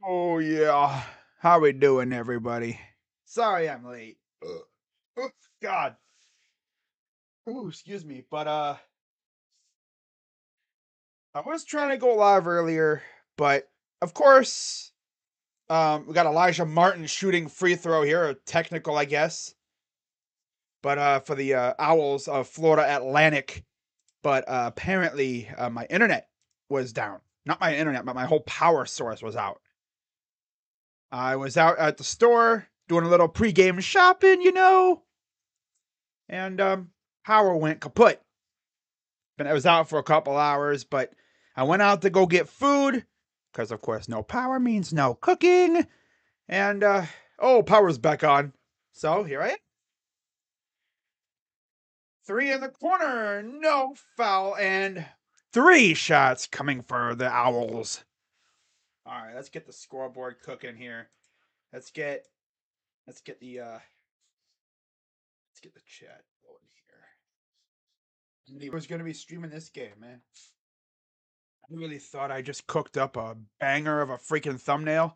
Oh yeah. How we doing, everybody? Sorry I'm late. Ugh. Oh, God. Ooh, excuse me. But I was trying to go live earlier, but of course, we got Elijah Martin shooting free throw here, or technical, I guess. But for the Owls of Florida Atlantic. But apparently my internet was down. Not my internet, but my whole power source was out. I was out at the store doing a little pregame shopping, and power went kaput. And I was out for a couple hours, but I went out to go get food because, of course, no power means no cooking. And power's back on. So here I am. Three in the corner, no foul, and three shots coming for the Owls. All right, let's get the scoreboard cooking here. Let's get the chat going here. Who's gonna be streaming this game, man? I really thought I just cooked up a banger of a freaking thumbnail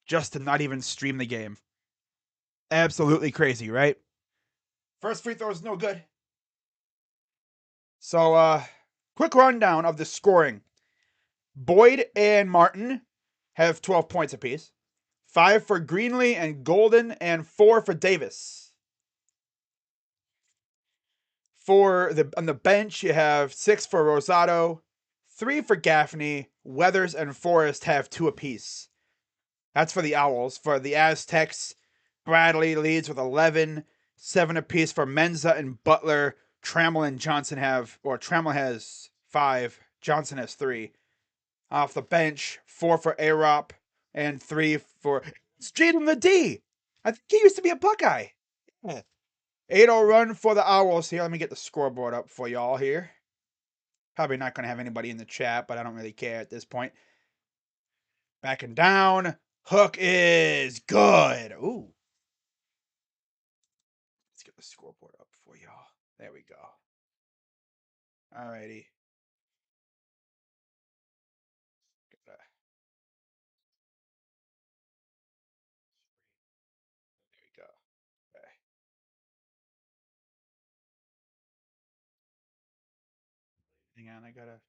just to not even stream the game. Absolutely crazy, right? First free throw is no good. So, quick rundown of the scoring. Boyd and Martin have 12 points apiece. 5 for Greenlee and Golden, and 4 for Davis. On the bench, you have 6 for Rosado, 3 for Gaffney. Weathers and Forrest have 2 apiece. That's for the Owls. For the Aztecs, Bradley leads with 11, 7 apiece for Menza and Butler. Trammell and Johnson Trammell has 5, Johnson has 3. Off the bench, 4 for Arop and 3 for Jaden the D. I think he used to be a Buckeye. Yeah. 8-0 run for the Owls here. Let me get the scoreboard up for y'all here. Probably not going to have anybody in the chat, but I don't really care at this point. Backing down. Hook is good. Ooh. Let's get the scoreboard up for y'all. There we go. Alrighty. There we go. Okay. Hang on, I gotta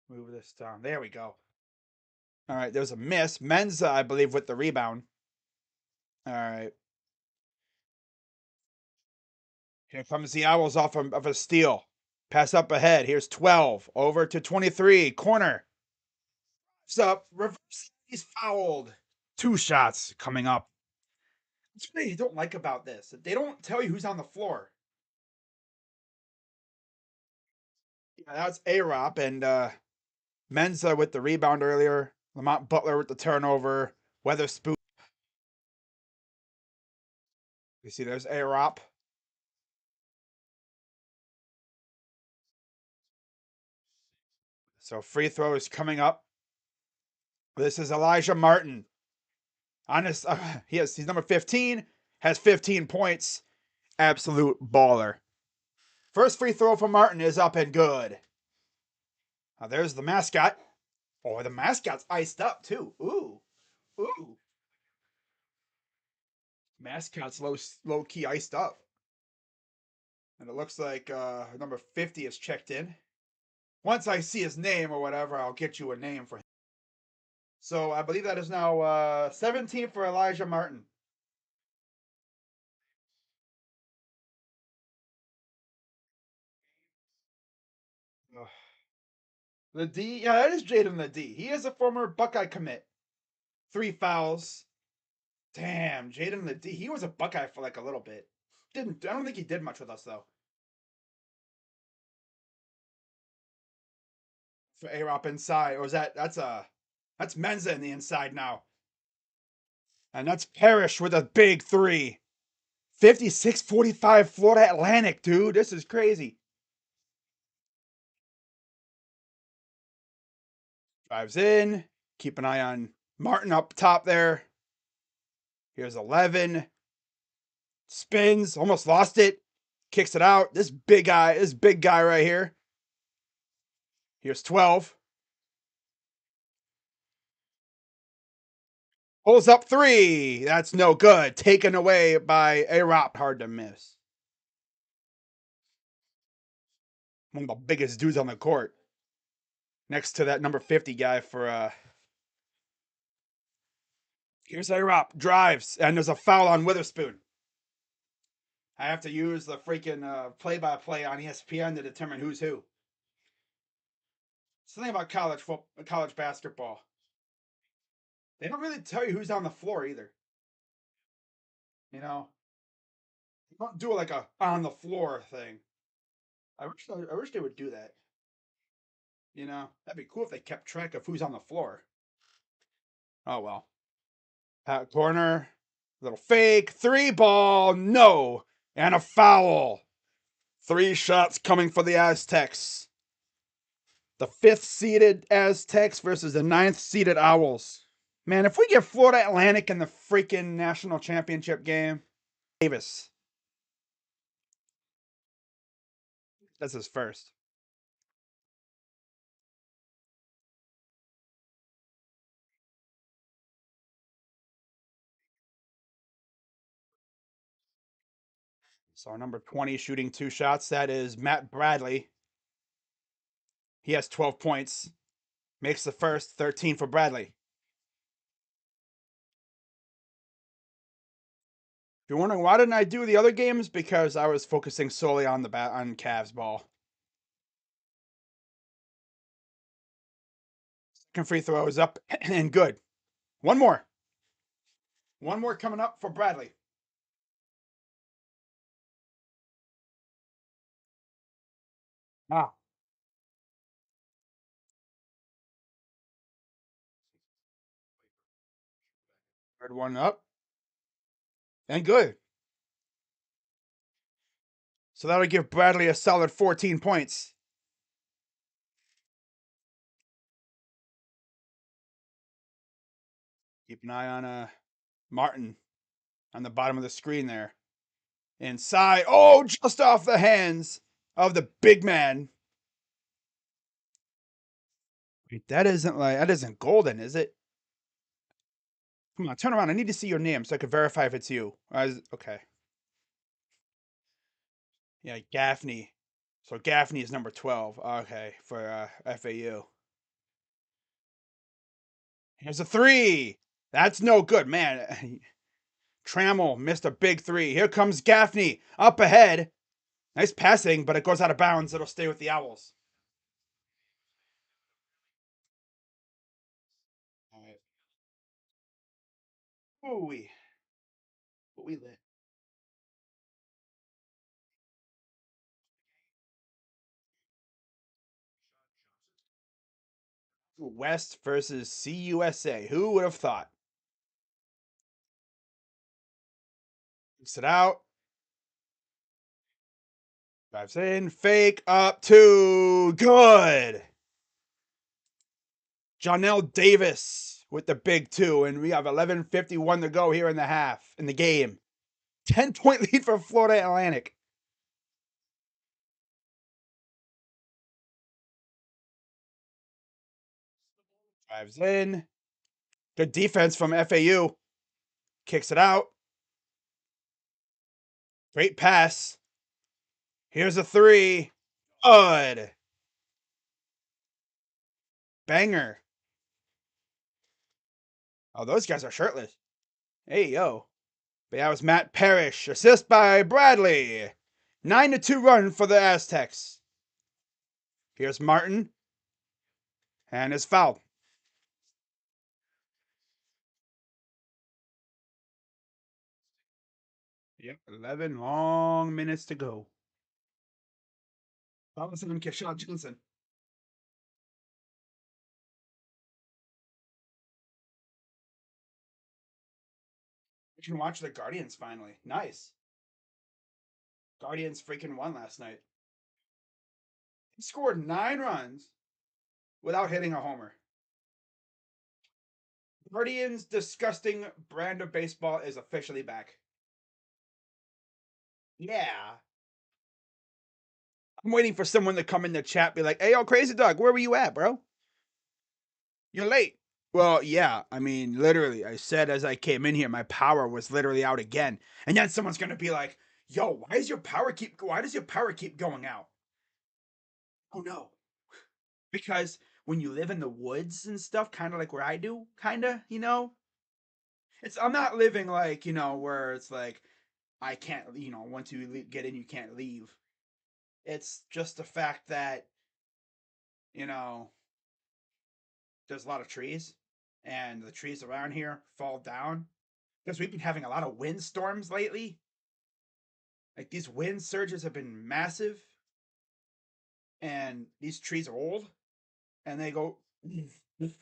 move this down. There we go. All right, there's a miss. Menza, I believe, with the rebound. All right. Here comes the Owls off of a steal. Pass up ahead. Here's 12. Over to 23. Corner. Up. Reverse. He's fouled. 2 shots coming up. That's what I don't like about this. They don't tell you who's on the floor. Yeah, that's Arop and Menza with the rebound earlier. Lamont Butler with the turnover. Weatherspoon. You see, there's Arop. So free throw is coming up. This is Elijah Martin. He's number 15, has 15 points. Absolute baller. First free throw for Martin is up and good. Now there's the mascot. Oh, the mascot's iced up too. Ooh. Ooh. Mascot's low key iced up. And it looks like number 50 is checked in. Once I see his name or whatever, I'll get you a name for him. So I believe that is now 17 for Elijah Martin. Ugh. The D, yeah, that is Jaden the D. He is a former Buckeye commit. 3 fouls. Damn, Jaden the D. He was a Buckeye for like a little bit. I don't think he did much with us though. For Arop inside, or is that's Menza in the inside now. And that's Parrish with a big 3. 56-45 Florida Atlantic, dude. This is crazy. Drives in. Keep an eye on Martin up top there. Here's 11. Spins. Almost lost it. Kicks it out. This big guy right here. Here's 12. Pulls up three. That's no good. Taken away by A-Rop. Hard to miss. One of the biggest dudes on the court. Next to that number 50 guy for here's A-Rop. Drives. And there's a foul on Witherspoon. I have to use the freaking play-by-play on ESPN to determine who's who. It's the thing about college basketball. They don't really tell you who's on the floor either. You know, they don't do like a on the floor thing. I wish they would do that. You know, that'd be cool if they kept track of who's on the floor. Oh well. Pat corner, little fake, three ball, no, and a foul. Three shots coming for the Aztecs. The fifth seeded Aztecs versus the ninth seeded Owls. Man, if we get Florida Atlantic in the freaking national championship game, Davis. That's his first. So number 20 shooting two shots. That is Matt Bradley. He has 12 points. Makes the first, 13 for Bradley. If you're wondering why didn't I do the other games, because I was focusing solely on on Cavs ball. Second free throw is up and good. One more. One more coming up for Bradley. Ah. Third one up. And good. So that'll give Bradley a solid 14 points. Keep an eye on Martin on the bottom of the screen there. Inside. Oh, just off the hands of the big man. Wait, that isn't golden, is it? Come on, turn around. I need to see your name so I can verify if it's you. Okay. Yeah, Gaffney. So Gaffney is number 12. Okay, for FAU. Here's a three. That's no good, man. Trammell missed a big three. Here comes Gaffney up ahead. Nice passing, but it goes out of bounds. It'll stay with the Owls. All right. Ooh, we lit. West versus CUSA. Who would have thought? Kicks it out. Drives in. Fake up two. Good. Jonell Davis with the big two. And we have 11:51 to go here in the game. 10-point lead for Florida Atlantic. Drives in. Good defense from FAU. Kicks it out. Great pass. Here's a three. Good. Banger. Oh, those guys are shirtless. Hey, yo. But that was Matt Parrish. Assist by Bradley. 9-2 run for the Aztecs. Here's Martin. And his foul. Yep, 11 long minutes to go. Allison and Keshad Johnson. You can watch the Guardians finally. Nice. Guardians freaking won last night. He scored 9 runs without hitting a homer. Guardians' disgusting brand of baseball is officially back. Yeah. I'm waiting for someone to come in the chat, be like, hey, yo, Crazy Dog, where were you at, bro? You're late. Well, yeah. I mean, literally, I said as I came in here, my power was literally out again. And then someone's gonna be like, "Yo, why does your power keep going out?" Oh no, because when you live in the woods and stuff, kind of like where I do, kind of, it's I'm not living like where it's like I can't, once you get in, you can't leave. It's just the fact that you know there's a lot of trees, and the trees around here fall down because we've been having a lot of windstorms lately. Like these wind surges have been massive, and these trees are old, and they go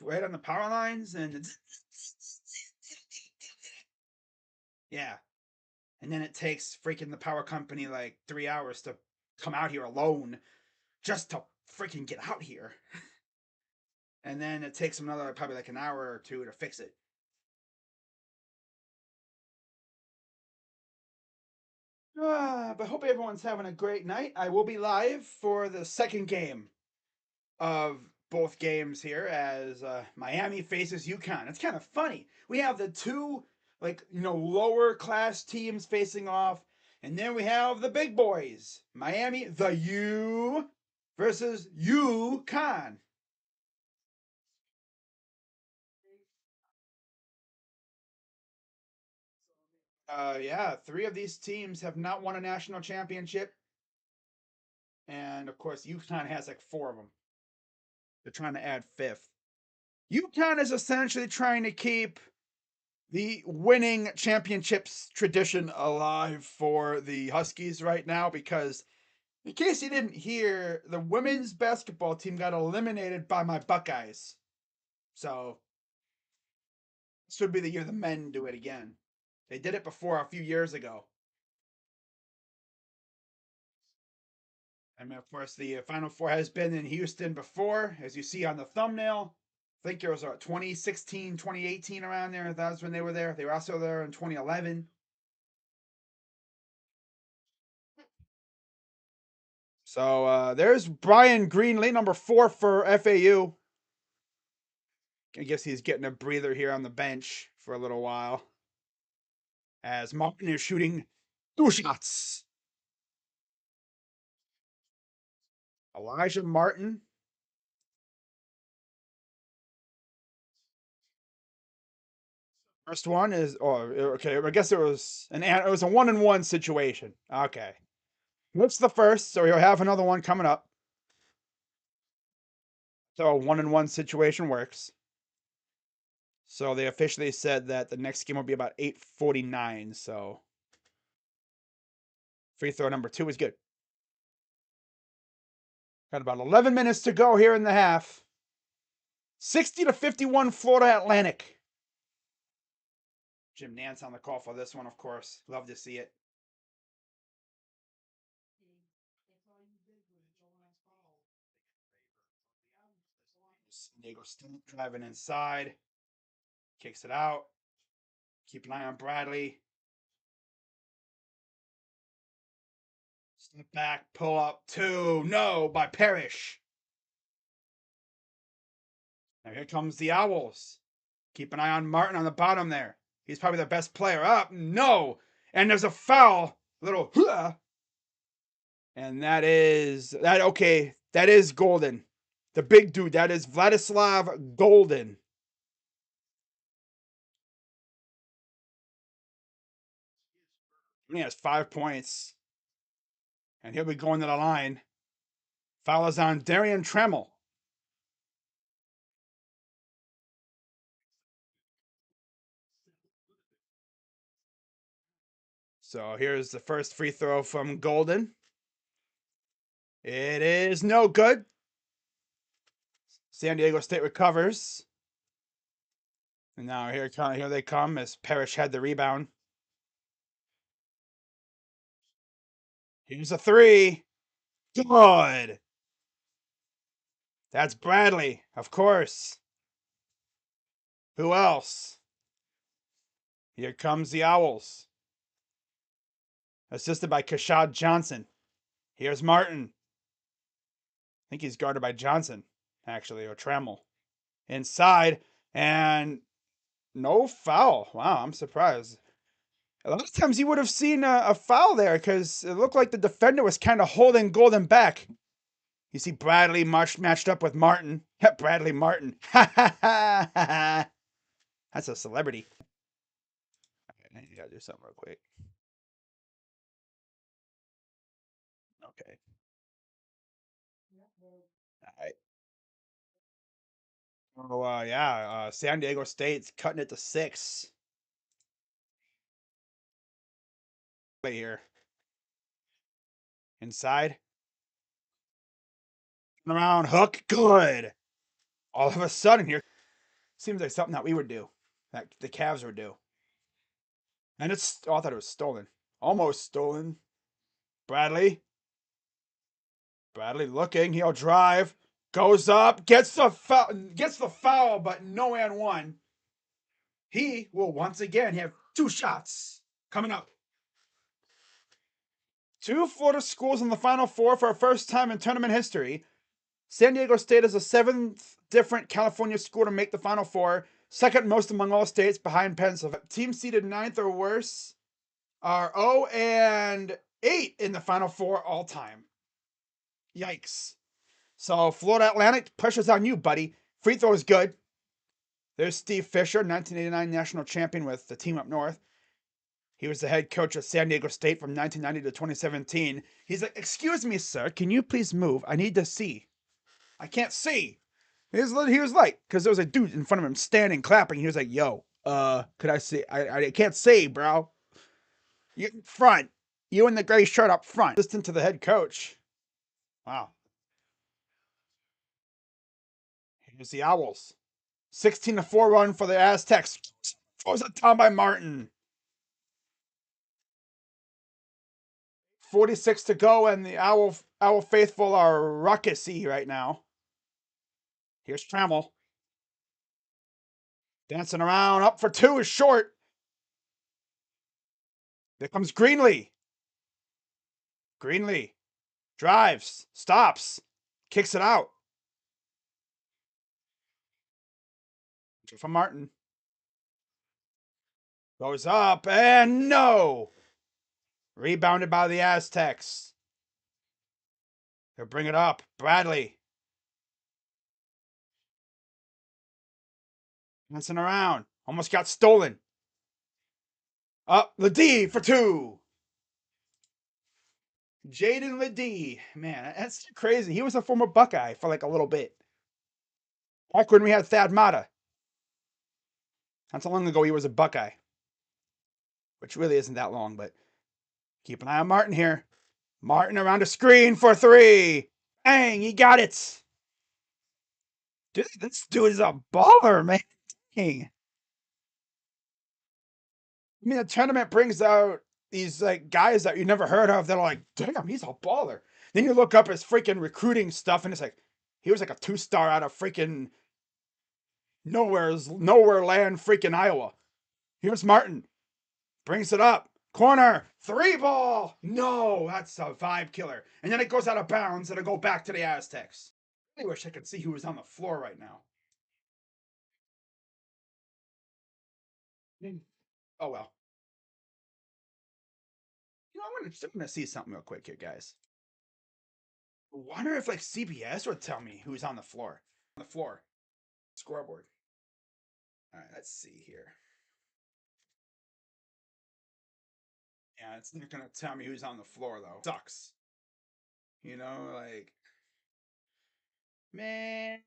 right on the power lines, and it's yeah. And then it takes freaking the power company like 3 hours to come out here alone just to freaking get out here. And then it takes them another probably like an hour or two to fix it. But hope everyone's having a great night. I will be live for the second game of both games here as Miami faces UConn. It's kind of funny. We have the two lower class teams facing off, and then we have the big boys, Miami, the U versus UConn. Yeah, three of these teams have not won a national championship, and of course UConn has like four of them. They're trying to add fifth. UConn is essentially trying to keep the winning championships tradition alive for the Huskies right now because, in case you didn't hear, the women's basketball team got eliminated by my Buckeyes. So this would be the year the men do it again. They did it before a few years ago. I mean, of course, the Final Four has been in Houston before, as you see on the thumbnail. I think it was 2016, 2018 around there. That was when they were there. They were also there in 2011. So there's Brian Greenlee, number 4 for FAU. I guess he's getting a breather here on the bench for a little while. As Martin is shooting 2 shots. Elijah Martin. First one is okay. I guess it was a 1-1 situation. Okay, what's the first? So we'll have another one coming up. So a 1-1 situation works. So they officially said that the next game will be about 8:49. So free throw number 2 is good. Got about 11 minutes to go here in the half. 60-51 Florida Atlantic. Jim Nance on the call for this one, of course. Love to see it. Diego State driving inside. Kicks it out. Keep an eye on Bradley. Step back, pull up, 2. No, by Parrish. Now here comes the Owls. Keep an eye on Martin on the bottom there. He's probably the best player up. No. And there's a foul. Little and that is Golden. The big dude, that is Vladislav Golden. He has 5 points. And he'll be going to the line. Foul is on Darian Tremmel. So here's the first free throw from Golden. It is no good. San Diego State recovers. And now here they come as Parrish had the rebound. Here's a 3. Good. That's Bradley, of course. Who else? Here comes the Owls. Assisted by Kashad Johnson. Here's Martin. I think he's guarded by Johnson, actually, or Trammell. Inside. And no foul. Wow, I'm surprised. A lot of times you would have seen a foul there because it looked like the defender was kind of holding Golden back. You see Bradley matched up with Martin. Yep, Bradley Martin. Ha ha ha ha. That's a celebrity. Okay, you gotta do something real quick. Okay. All right. Oh, yeah. San Diego State's cutting it to 6. Right here. Inside. Around. Hook. Good. All of a sudden here. Seems like something that we would do. That the Cavs would do. And it's. Oh, I thought it was stolen. Almost stolen. Bradley. Bradley looking. He'll drive. Goes up. Gets the foul, but no and one. He will once again have 2 shots coming up. 2 Florida schools in the Final Four for a first time in tournament history. San Diego State is the 7th different California school to make the Final Four, second most among all states behind Pennsylvania. Teams seeded 9th or worse are 0-8 in the Final Four all time. Yikes. So Florida Atlantic, pressure's on you, buddy. Free throw is good. There's Steve Fisher, 1989 national champion with the team up north. He was the head coach at San Diego State from 1990 to 2017. He's like, "Excuse me, sir, can you please move? I need to see. I can't see." He was like, because there was a dude in front of him standing, clapping. He was like, "Yo, could I see? I can't see, bro. You front. You in the gray shirt up front." Assistant to the head coach. Wow. Here's the Owls. 16-4 run for the Aztecs. Throws it down by Martin. 46 to go, and the Owl faithful are ruckusy right now. Here's Trammell. Dancing around, up for 2 is short. There comes Greenlee. Greenlee drives, stops, kicks it out. From Martin. Goes up, and no! Rebounded by the Aztecs. They'll bring it up. Bradley. Dancing around. Almost got stolen. Up, Ledee for 2. Jaden Ledee. Man, that's crazy. He was a former Buckeye for like a little bit. Back when we had Thad Matta. That's how long ago he was a Buckeye. Which really isn't that long, but keep an eye on Martin here. Martin around a screen for 3. Bang, he got it. Dude, this dude is a baller, man. Dang. I mean, the tournament brings out these like guys that you never heard of that are like, damn, he's a baller. Then you look up his freaking recruiting stuff, and it's like he was like a 2-star out of freaking nowhere land, freaking Iowa. Here's Martin, brings it up, corner, 3 ball. No, that's a vibe killer. And then it goes out of bounds, and it'll go back to the Aztecs. I wish I could see who was on the floor right now. Oh well. You know, I'm gonna see something real quick here, guys. I wonder if like CBS would tell me who's on the floor. On the floor. Scoreboard. All right, let's see here. Yeah, it's not gonna tell me who's on the floor though. Sucks. You know, like man.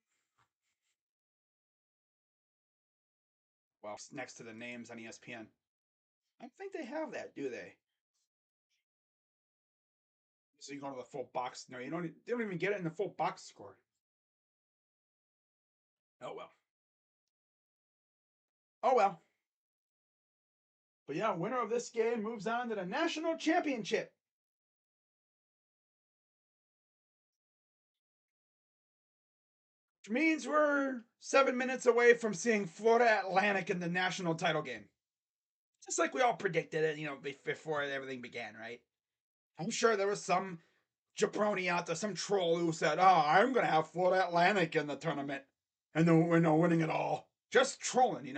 Well, next to the names on ESPN. I don't think they have that, do they? So you go to the full box. No, you don't. They don't even get it in the full box score. Oh well. Oh well. But yeah, winner of this game moves on to the national championship. Which means we're 7 minutes away from seeing Florida Atlantic in the national title game. Just like we all predicted it, you know, before everything began, right? I'm sure there was some jabroni out there, some troll who said, "Oh, I'm going to have Florida Atlantic in the tournament," and then we're not winning it all. Just trolling,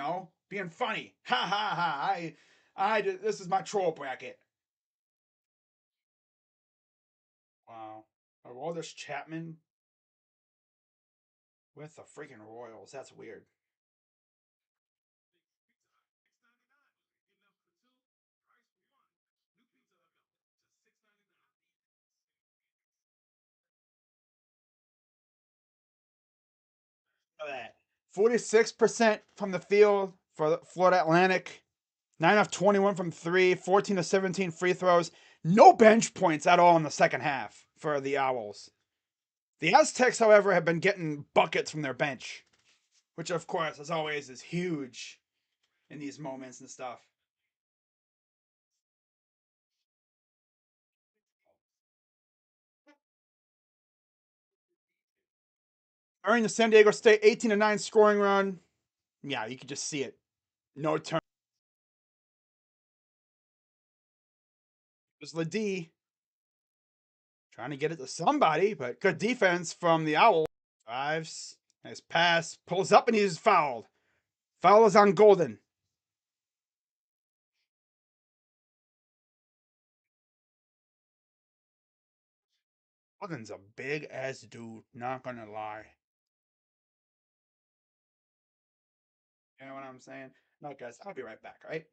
being funny. Ha ha ha. This is my troll bracket. Wow. Aroldis Chapman with the freaking Royals. That's weird. Look at that. 46% from the field for the Florida Atlantic. 9 of 21 from three, 14 to 17 free throws. No bench points at all in the second half for the Owls. The Aztecs, however, have been getting buckets from their bench, which, of course, as always, is huge in these moments and stuff. During the San Diego State 18-9 scoring run, yeah, you can just see it. No turn. It was Ledee trying to get it to somebody, but good defense from the Owls. Drives, nice pass, pulls up, and he's fouled. Foul is on Golden. Golden's a big ass dude, not gonna lie. You know what I'm saying? No, guys, I'll be right back, all right?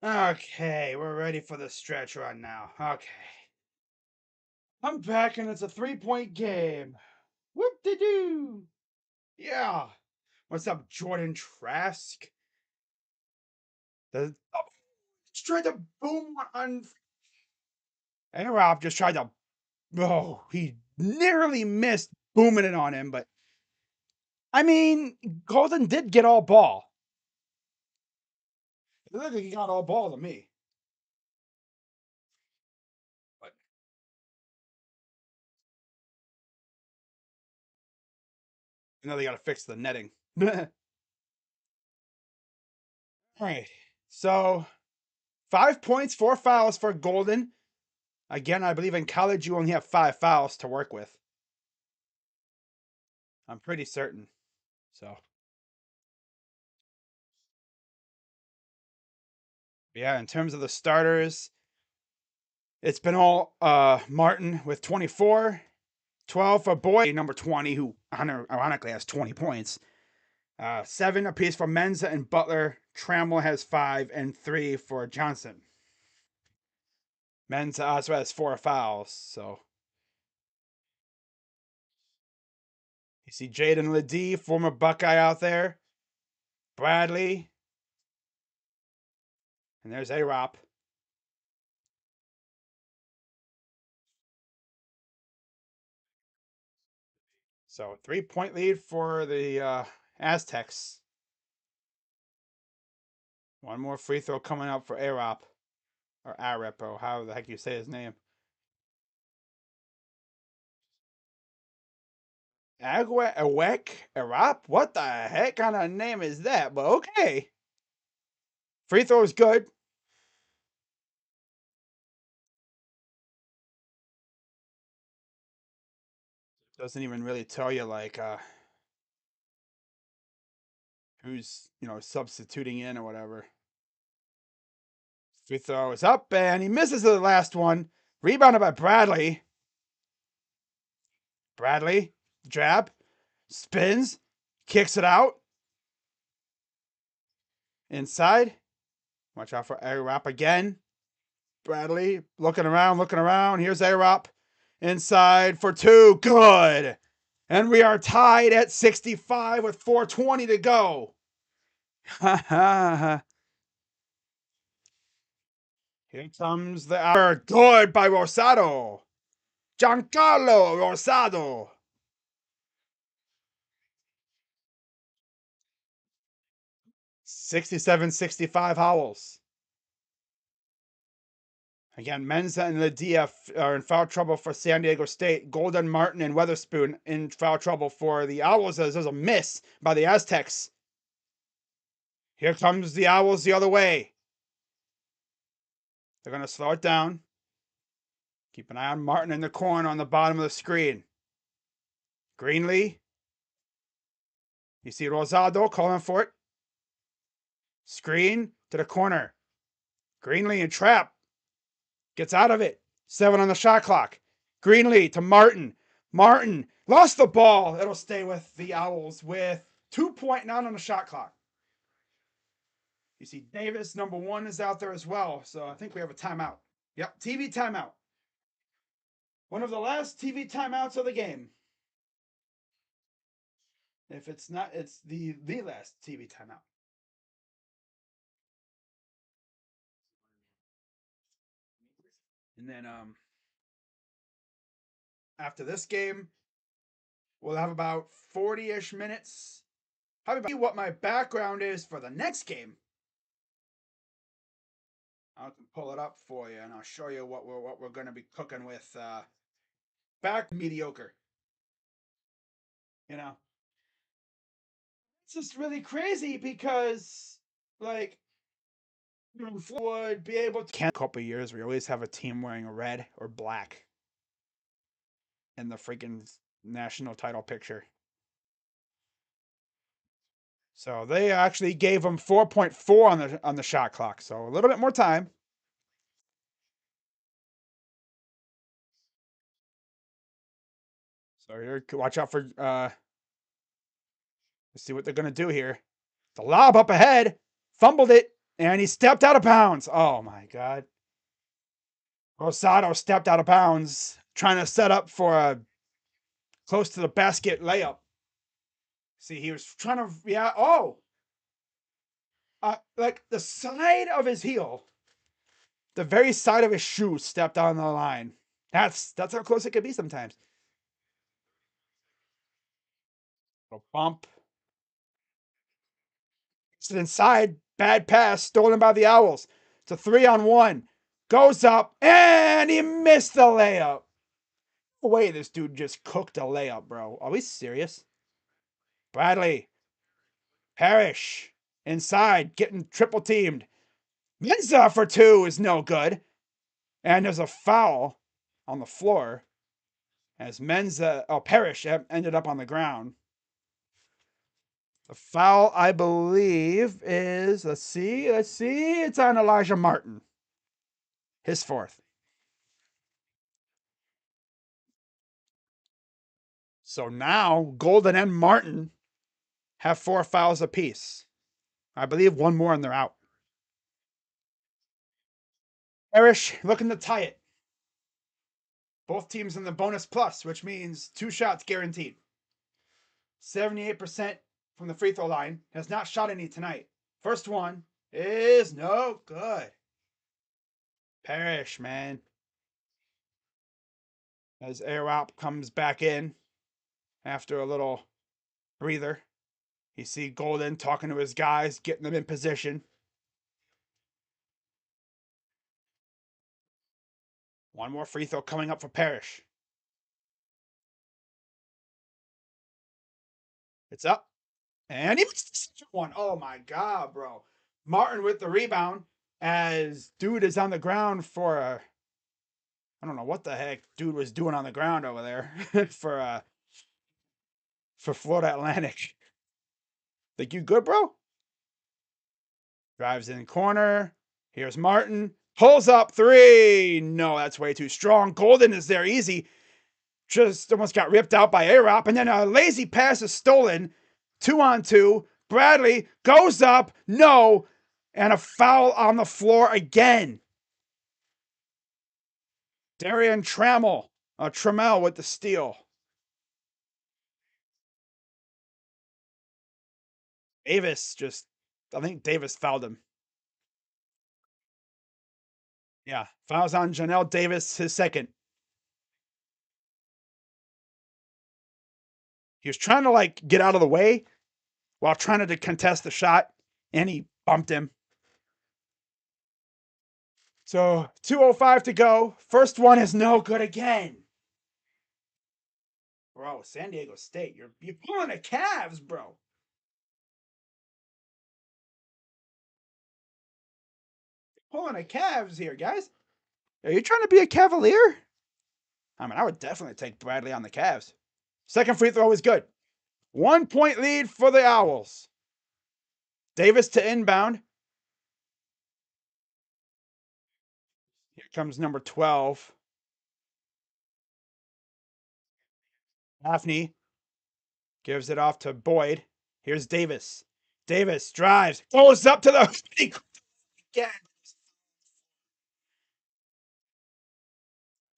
Okay, we're ready for the stretch run now. Okay. I'm back and it's a 3-point game. Whoop-de-doo. Yeah. What's up, Jordan Trask? Just tried to boom on. And Rob just tried to. Oh, he nearly missed booming it on him, but I mean, Golden did get all ball. It looked like he got all ball to me. But now they got to fix the netting. All right. So 5 points, 4 fouls for Golden. Again, I believe in college you only have 5 fouls to work with. I'm pretty certain. So, yeah, in terms of the starters, it's been all Martin with 24, 12 for Boyd, number 20, who ironically has 20 points. 7 apiece for Menza and Butler. Trammell has 5 and 3 for Johnson. Menza also has 4 fouls. So you see Jaden Ledee, former Buckeye out there. Bradley. And there's A-Rop. So 3-point lead for the Aztecs. One more free throw coming up for A-Rop. Or Arepo, how the heck you say his name. Awek Arap? What the heck kind of name is that? But okay. Free throw is good. Doesn't even really tell you like who's substituting in or whatever. Free throw is up and he misses the last one. Rebounded by Bradley. Bradley, jab, spins, kicks it out. Inside. Watch out for A-Rop again. Bradley looking around. Here's A-Rop. Inside for 2. Good. And we are tied at 65 with 4:20 to go. Here comes the hour. Good by Rosado. Giancarlo Rosado. 67-65 Howells. Again, Menza and Ladia are in foul trouble for San Diego State. Golden, Martin, and Weatherspoon in foul trouble for the Owls. There's a miss by the Aztecs. Here comes the Owls the other way. They're going to slow it down. Keep an eye on Martin in the corner on the bottom of the screen. Greenlee. You see Rosado calling for it. Screen to the corner. Greenlee in trap. Gets out of it. 7 on the shot clock. Greenlee to Martin. Martin lost the ball. It'll stay with the Owls with 2.9 on the shot clock. You see Davis, number 1, is out there as well. So I think we have a timeout. Yep, TV timeout. One of the last TV timeouts of the game. If it's not, it's the last TV timeout. And then after this game, we'll have about 40-ish minutes. How about what my background is for the next game? I can pull it up for you, and I'll show you what we're going to be cooking with. Back mediocre. You know, it's just really crazy because like would be able to. A couple of years, we always have a team wearing red or black in the freaking national title picture. So they actually gave them 4.4 on the shot clock. So a little bit more time. So here, watch out for let's see what they're gonna do here. The lob up ahead, fumbled it, And he stepped out of bounds. Oh my God. Rosado stepped out of bounds, trying to set up for a close to the basket layup. See, he was trying to, yeah. Oh, like the side of his heel, the very side of his shoe stepped on the line. That's how close it could be sometimes. A bump. It's inside. Bad pass. Stolen by the Owls. It's a 3-on-1. Goes up. And he missed the layup. No way this dude just cooked a layup, bro. Are we serious? Bradley. Parrish. Inside. Getting triple teamed. Menza for 2 is no good. And there's a foul on the floor as Parrish ended up on the ground. The foul, I believe, is, let's see, it's on Elijah Martin. His 4th. So now Golden and Martin have 4 fouls apiece. I believe one more and they're out. Parrish looking to tie it. Both teams in the bonus plus, which means 2 shots guaranteed. 78% from the free throw line. Has not shot any tonight. First one is no good. Parrish, man. As Arop comes back in after a little breather. You see Golden talking to his guys, getting them in position. One more free throw coming up for Parrish. It's up. And he missed the second one. Oh my God, bro. Martin with the rebound as dude is on the ground for a, I don't know what the heck dude was doing on the ground over there for Florida Atlantic. Think you good, bro? Drives in corner. Here's Martin. Pulls up 3. No, that's way too strong. Golden is there easy. Just almost got ripped out by Arop. And then a lazy pass is stolen. 2-on-2. Bradley goes up. No. And a foul on the floor again. Darian Trammell with the steal. I think Davis fouled him. Yeah, fouls on Janelle Davis, his 2nd. He was trying to like get out of the way while trying to contest the shot, and he bumped him. So 2:05 to go. First one is no good again. Bro, San Diego State, you're pulling the Cavs, bro. You're pulling the Cavs here, guys. Are you trying to be a Cavalier? I mean, I would definitely take Bradley on the Cavs. Second free throw is good. 1-point lead for the Owls. Davis to inbound. Here comes number 12. Gaffney gives it off to Boyd. Here's Davis. Davis drives, goes up to the again.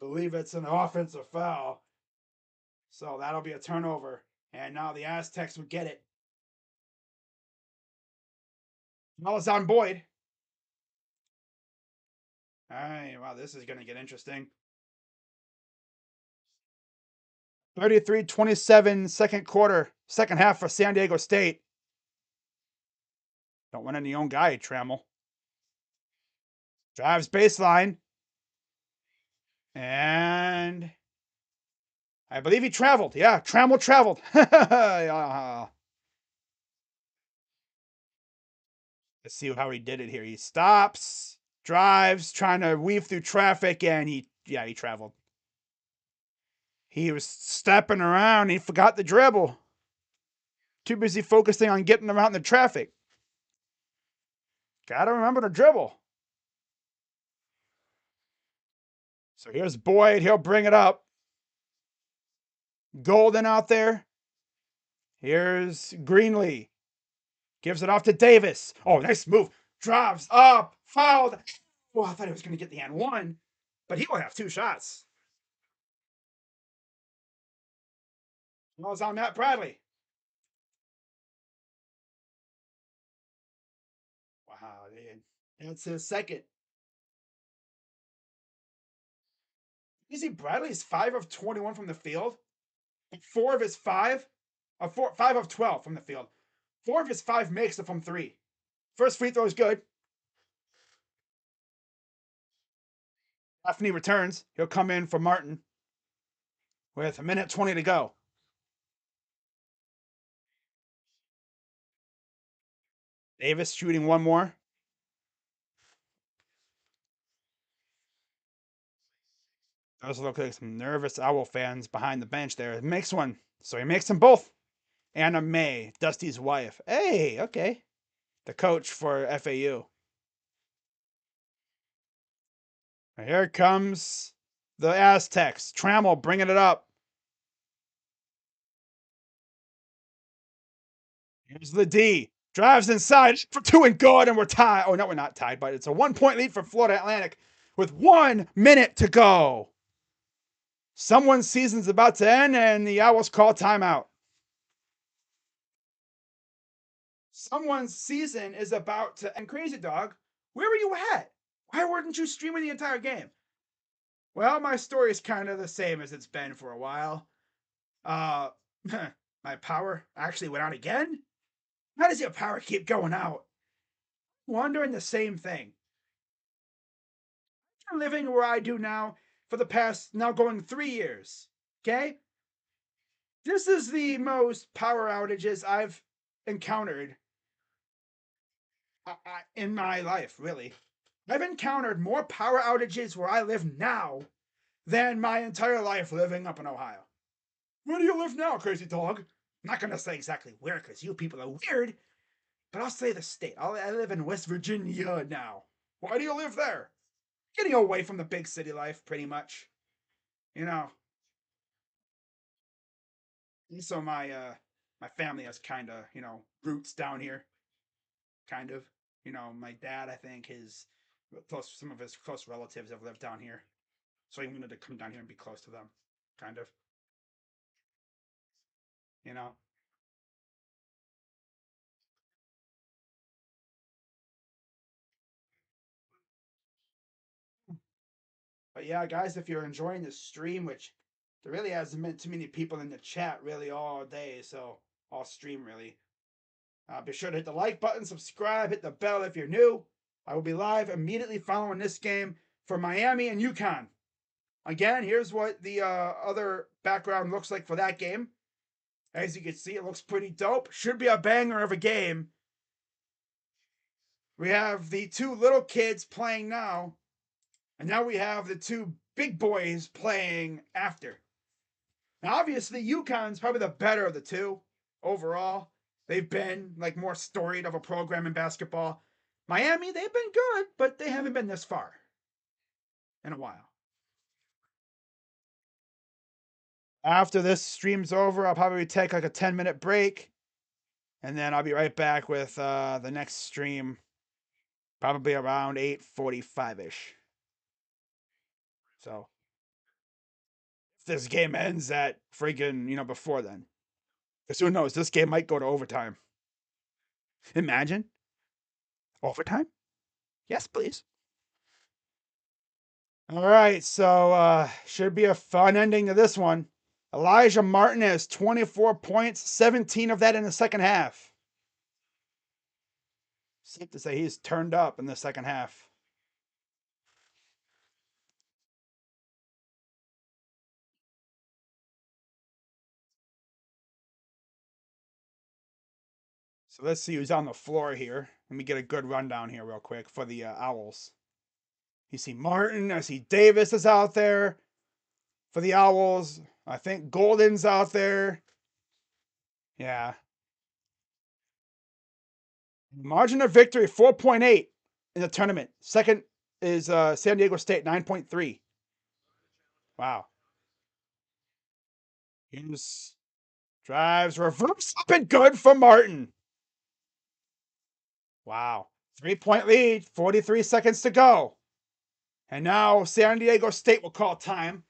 Believe it's an offensive foul. So that'll be a turnover. And now the Aztecs would get it. Ball is on Boyd. All right, wow, this is going to get interesting. 33-27 second quarter, second half for San Diego State. Don't want any own guy, Trammell. Drives baseline. And I believe he traveled. Yeah, Trammell traveled. Let's see how he did it here. He stops, drives, trying to weave through traffic, and he traveled. He was stepping around. He forgot the dribble. Too busy focusing on getting around the traffic. Gotta remember to dribble. So here's Boyd. He'll bring it up. Golden out there. Here's Greenlee. Gives it off to Davis. Oh, nice move. Drives up, fouled. Oh, I thought he was going to get the and one, but he will have two shots. Well, it's on Matt Bradley. Wow, dude. That's his second. You see, Bradley's 5 of 21 from the field. 4 of his 5, 5 of 12 from the field. 4 of his 5 makes it from three. First free throw is good. Gaffney returns. He'll come in for Martin with 1:20 to go. Davis shooting one more. Those look like some nervous Owl fans behind the bench there. Makes one. So he makes them both. Anna May, Dusty's wife. Hey, okay. The coach for FAU. And here comes the Aztecs. Trammell bringing it up. Here's the D. Drives inside for 2 and good, and we're tied. Oh, no, we're not tied, but it's a 1-point lead for Florida Atlantic with 1 minute to go. Someone's season's about to end, and the Owls call timeout. Someone's season is about to end. Crazy Dog, where were you at? Why weren't you streaming the entire game? Well, my story is kind of the same as it's been for a while. My power actually went out again? How does your power keep going out? Wondering the same thing. I'm living where I do now for the past, now going 3 years. Okay? This is the most power outages I've encountered in my life, really. I've encountered more power outages where I live now than my entire life living up in Ohio. Where do you live now, Crazy Dog? I'm not going to say exactly where because you people are weird, but I'll say the state. I live in West Virginia now. Why do you live there? Getting away from the big city life, pretty much. You know. So my family has kind of, roots down here. Kind of. My dad, I think, some of his close relatives have lived down here. So he wanted to come down here and be close to them. Kind of. You know. But yeah, guys, if you're enjoying this stream, which there really hasn't been too many people in the chat really all day, so all stream really. Be sure to hit the like button, subscribe, hit the bell if you're new. I will be live immediately following this game for Miami and UConn. Again, here's what the other background looks like for that game. As you can see, it looks pretty dope. Should be a banger of a game. We have the two little kids playing now, and now we have the two big boys playing after. Now, obviously, UConn's probably the better of the two overall. They've been like more storied of a program in basketball. Miami, they've been good, but they haven't been this far in a while. After this stream's over, I'll probably take like a 10-minute break, and then I'll be right back with the next stream, probably around 8:45ish. So if this game ends at freaking before then, because who knows, this game might go to overtime. Imagine overtime. Yes, please. All right, so should be a fun ending to this one. Elijah Martin has 24 points, 17 of that in the second half. Safe to say he's turned up in the second half. So let's see who's on the floor here. Let me get a good rundown here real quick for the Owls. You see Martin, I see Davis is out there for the Owls. I think Golden's out there. Yeah. Margin of victory 4.8 in the tournament. Second is San Diego State 9.3. Wow. Here's drives reverse up and good for Martin. Wow. 3-point lead, 43 seconds to go. And now San Diego State will call time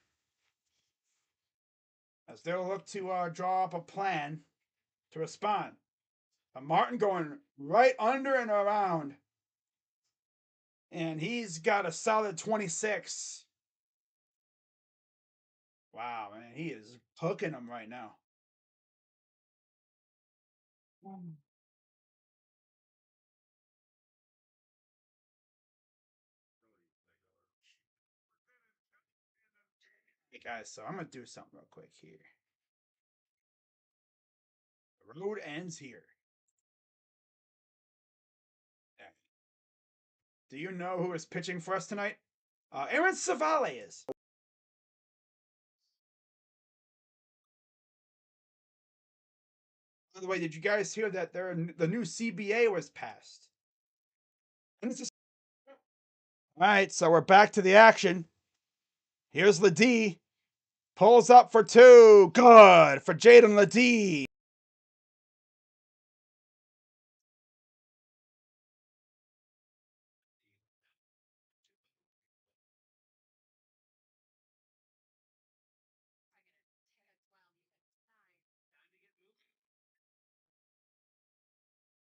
as they'll look to draw up a plan to respond. Martin going right under and around. And he's got a solid 26. Wow, man. He is hooking them right now. Hey, guys, so I'm going to do something real quick here. The road ends here. Do you know who is pitching for us tonight? Aaron Savale is. By the way, did you guys hear that the new CBA was passed? And it's just... All right, so we're back to the action. Here's Ledee. Pulls up for two. Good for Jaden Ledee.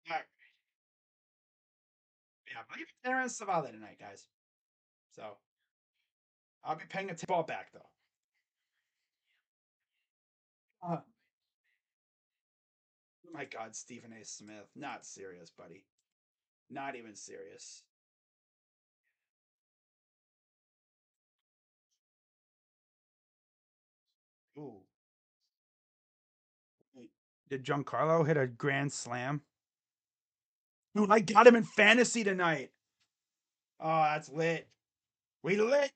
Right. Yeah, I believe Aaron Savale tonight, guys. So I'll be paying a ball back though. Oh my God, Stephen A. Smith. Not serious, buddy. Not even serious. Ooh. Did Giancarlo hit a grand slam? Dude, I got him in fantasy tonight. Oh, that's lit. We lit.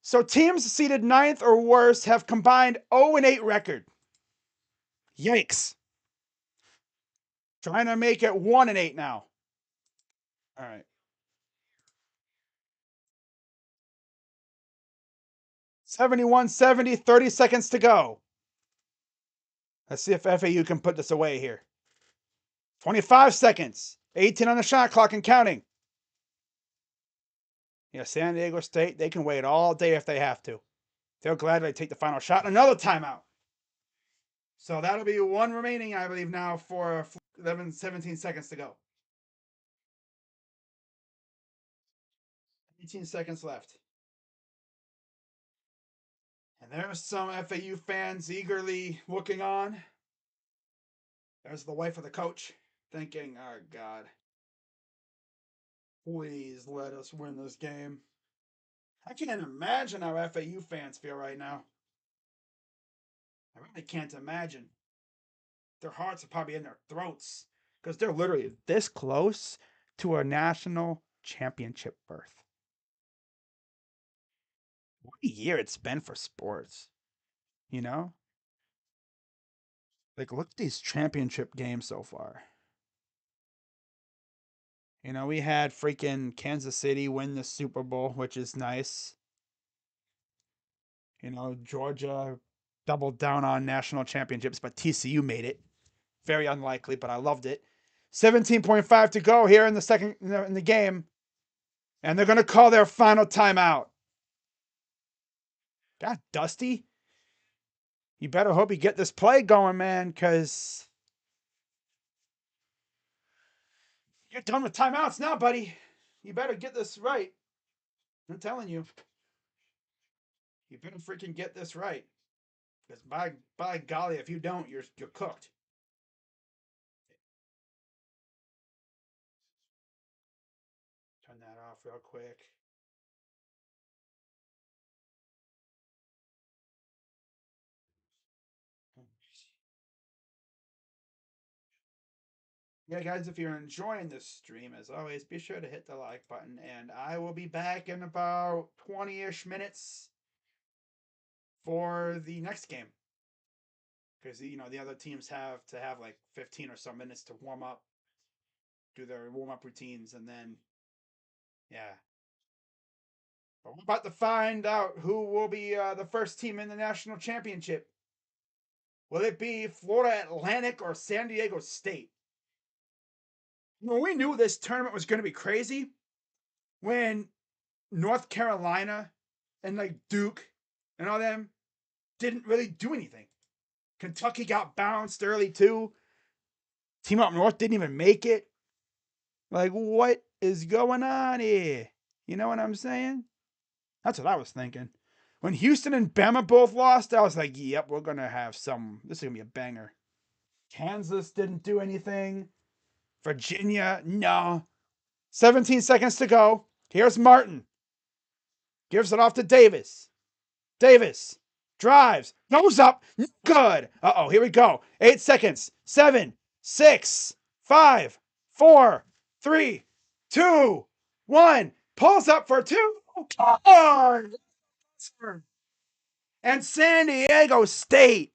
So teams seeded ninth or worse have combined 0-8 record. Yikes. Trying to make it 1-8 now. All right. 71-70, 30 seconds to go. Let's see if FAU can put this away here. 25 seconds. 18 on the shot clock and counting. Yeah, San Diego State, they can wait all day if they have to. They'll gladly take the final shot. Another timeout. So that'll be one remaining, I believe, now for 17 seconds to go. 18 seconds left. And there's some FAU fans eagerly looking on. There's the wife of the coach thinking, oh, God, please let us win this game. I can't imagine how FAU fans feel right now. I really can't imagine. Their hearts are probably in their throats because they're literally this close to a national championship berth. What a year it's been for sports, you know? Like, look at these championship games so far. You know, we had freaking Kansas City win the Super Bowl, which is nice. You know, Georgia doubled down on national championships, but TCU made it. Very unlikely, but I loved it. 17.5 to go here in the second in the game. And they're going to call their final timeout. God, Dusty, you better hope you get this play going, man, because you're done with timeouts now, buddy. You better get this right. I'm telling you. You better freaking get this right. Because by golly, if you don't, you're cooked. Turn that off real quick. Yeah, guys, if you're enjoying this stream, as always, be sure to hit the like button, and I will be back in about 20-ish minutes for the next game. Because, you know, the other teams have to have like 15 or so minutes to warm up, do their warm-up routines, and then, yeah. But we're about to find out who will be the first team in the national championship. Will it be Florida Atlantic or San Diego State? When we knew this tournament was going to be crazy, when North Carolina and like Duke and all them didn't really do anything. Kentucky got bounced early too. Team Up North didn't even make it. Like, what is going on here? You know what I'm saying? That's what I was thinking. When Houston and Bama both lost, I was like, yep, we're going to have some. This is going to be a banger. Kansas didn't do anything. Virginia, no. 17 seconds to go. Here's Martin. Gives it off to Davis. Davis drives, goes up, good. Uh-oh, here we go. 8 seconds. 7, 6, 5, 4, 3, 2, 1. Pulls up for 2. Oh, and San Diego State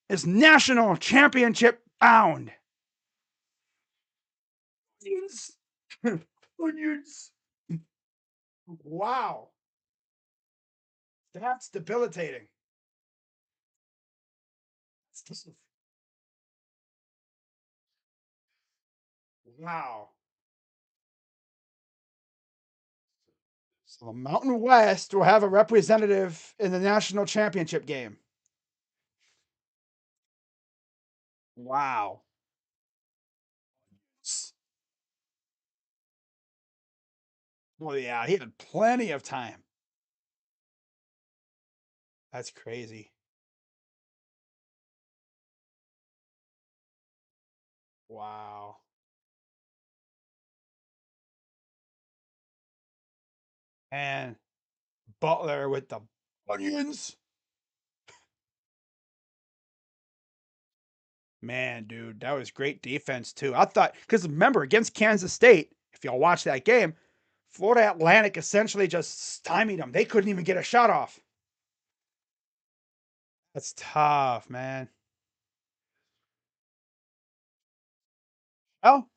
is national championship bound. Onions. Onions. Wow. That's debilitating. Wow. So the Mountain West will have a representative in the national championship game. Wow. Well, yeah, he had plenty of time. That's crazy. Wow. And Butler with the onions. Man, dude, that was great defense too. I thought because remember against Kansas State, if y'all watch that game, Florida Atlantic essentially just stymied them. They couldn't even get a shot off. That's tough, man. Well,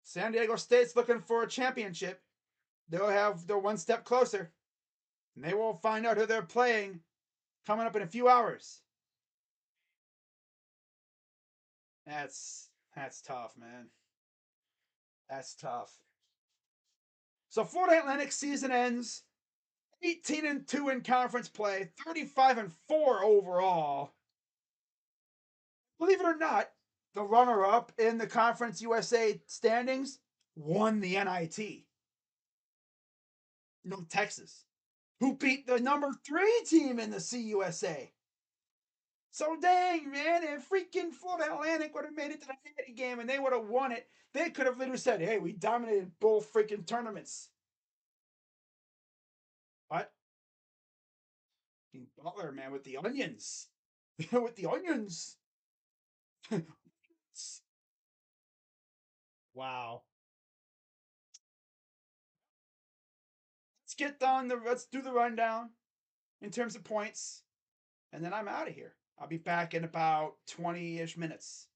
San Diego State's looking for a championship. They're one step closer. And they will find out who they're playing coming up in a few hours. That's tough, man. That's tough. So Florida Atlantic season ends 18-2 in conference play, 35-4 overall. Believe it or not, the runner-up in the Conference USA standings won the NIT. No, Texas, who beat the number 3 team in the CUSA. So dang, man, if freaking Florida Atlantic would have made it to the Natty game and they would have won it, they could have literally said, hey, we dominated both freaking tournaments. What? Butler, man, with the onions. With the onions. Wow. Let's do the rundown in terms of points, and then I'm out of here. I'll be back in about 20-ish minutes.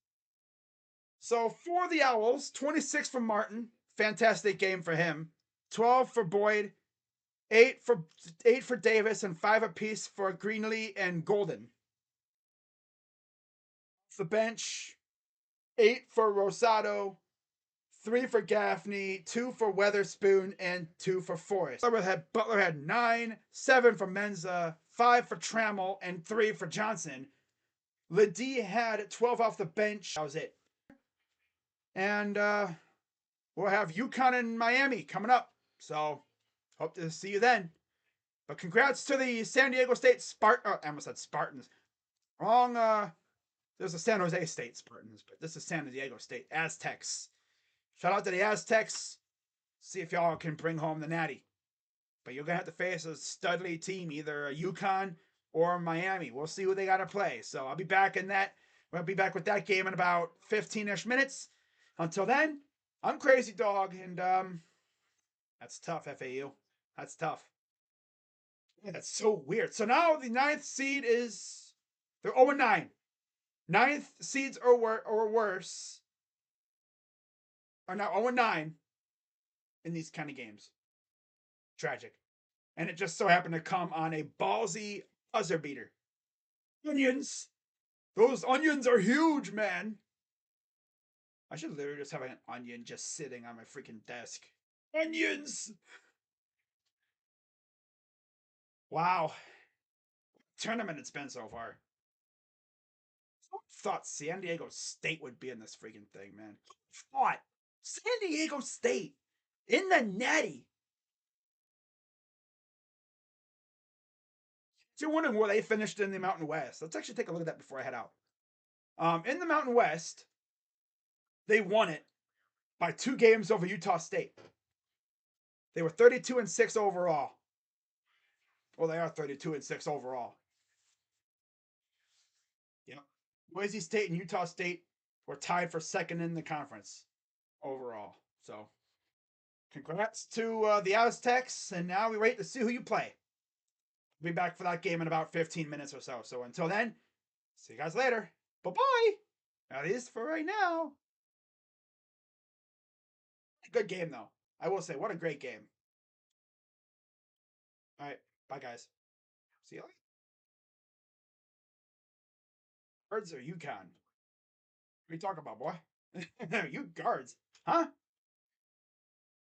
So for the Owls, 26 for Martin. Fantastic game for him. 12 for Boyd, 8 for Davis, and 5 apiece for Greenlee and Golden. The bench, 8 for Rosado, 3 for Gaffney, 2 for Weatherspoon, and 2 for Forrest. Butler had 9, 7 for Menza, 5 for Trammell, and 3 for Johnson. Ledee had 12 off the bench. That was it. And we'll have UConn and Miami coming up. So hope to see you then. But congrats to the San Diego State Spartans. I almost said Spartans. Wrong. There's a San Jose State Spartans, but this is San Diego State Aztecs. Shout out to the Aztecs. See if y'all can bring home the natty. But you're going to have to face a studly team, either UConn or Miami. We'll see who they got to play. So I'll be back in that. We'll be back with that game in about 15-ish minutes. Until then, I'm Crazy Dog, and that's tough, FAU. That's tough. Yeah, that's so weird. So now the 9th seed is they're 0-9. 9th seeds or worse are now 0-9 in these kind of games. Tragic. And it just so happened to come on a ballsy buzzer beater. Onions. Those onions are huge, man. I should literally just have an onion just sitting on my freaking desk. Onions! Wow. Tournament it's been so far. Who thought San Diego State would be in this freaking thing, man? Who thought San Diego State in the Natty? So you're wondering where they finished in the Mountain West. Let's actually take a look at that before I head out. In the Mountain West, they won it by 2 games over Utah State. They were 32-6 overall. Well, they are 32-6 overall. Yep. Boise State and Utah State were tied for second in the conference overall. So, congrats to the Aztecs, and now we wait to see who you play. We'll be back for that game in about 15 minutes or so. So until then, see you guys later. Bye bye. At least for right now. Good game though. I will say, what a great game. All right, bye guys. See you later. Birds or UConn? What are you talking about, boy? You guards, huh?